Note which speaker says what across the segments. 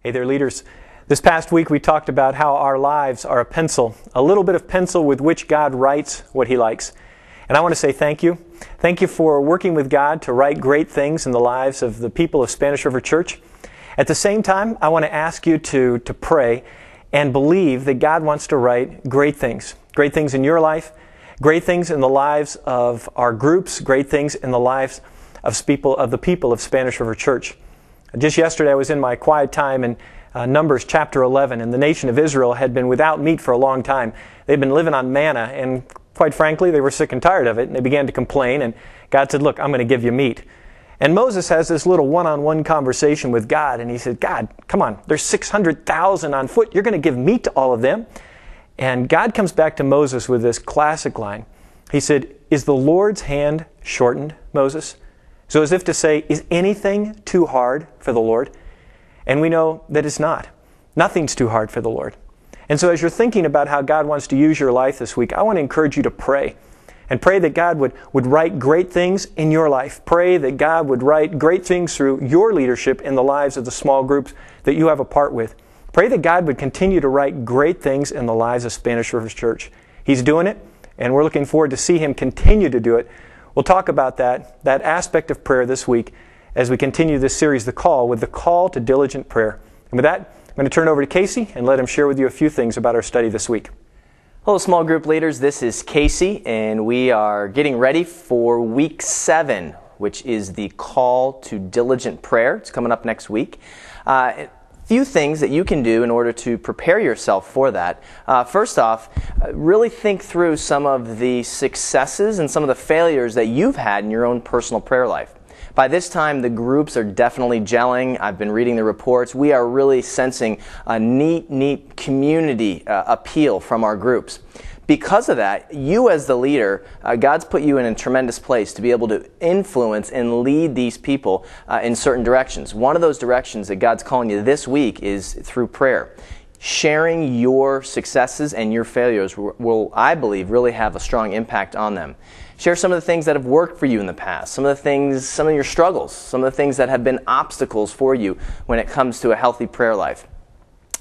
Speaker 1: Hey there, leaders. This past week we talked about how our lives are a pencil, a little bit of pencil with which God writes what He likes. And I want to say thank you. Thank you for working with God to write great things in the lives of the people of Spanish River Church. At the same time, I want to ask you to pray and believe that God wants to write great things in your life, great things in the lives of our groups, great things in the lives of the people of Spanish River Church. Just yesterday I was in my quiet time in Numbers chapter 11, and the nation of Israel had been without meat for a long time. They'd been living on manna, and quite frankly, they were sick and tired of it, and they began to complain, and God said, look, I'm going to give you meat. And Moses has this little one-on-one conversation with God, and he said, God, come on, there's 600,000 on foot. You're going to give meat to all of them? And God comes back to Moses with this classic line. He said, is the Lord's hand shortened, Moses? So as if to say, is anything too hard for the Lord? And we know that it's not. Nothing's too hard for the Lord. And so as you're thinking about how God wants to use your life this week, I want to encourage you to pray. And pray that God would write great things in your life. Pray that God would write great things through your leadership in the lives of the small groups that you have a part with. Pray that God would continue to write great things in the lives of Spanish River Church. He's doing it, and we're looking forward to see Him continue to do it. We'll talk about that aspect of prayer this week as we continue this series, The Call, with the call to diligent prayer. And with that, I'm going to turn it over to Casey and let him share with you a few things about our study this week.
Speaker 2: Hello, small group leaders. This is Casey, and we are getting ready for week 7, which is the call to diligent prayer. It's coming up next week. Few things that you can do in order to prepare yourself for that. First off, really think through some of the successes and some of the failures that you've had in your own personal prayer life. By this time, the groups are definitely gelling. I've been reading the reports. We are really sensing a neat community appeal from our groups. Because of that, you as the leader, God's put you in a tremendous place to be able to influence and lead these people in certain directions. One of those directions that God's calling you this week is through prayer. Sharing your successes and your failures will, I believe, really have a strong impact on them. Share some of the things that have worked for you in the past, some of your struggles, some of the things that have been obstacles for you when it comes to a healthy prayer life.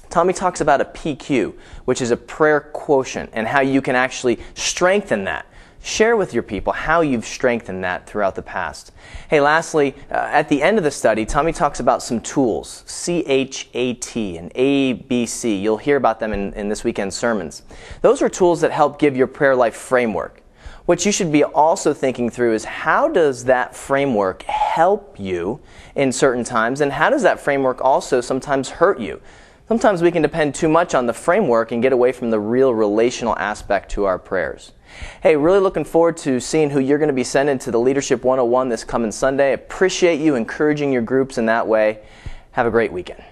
Speaker 2: Tommy talks about a PQ, which is a prayer quotient, and how you can actually strengthen that. Share with your people how you've strengthened that throughout the past. Hey, lastly, at the end of the study, Tommy talks about some tools, CHAT and ABC. You'll hear about them in this weekend's sermons. Those are tools that help give your prayer life framework. What you should be also thinking through is, how does that framework help you in certain times, and how does that framework also sometimes hurt you? Sometimes we can depend too much on the framework and get away from the real relational aspect to our prayers. Hey, really looking forward to seeing who you're going to be sending to the Leadership 101 this coming Sunday. Appreciate you encouraging your groups in that way. Have a great weekend.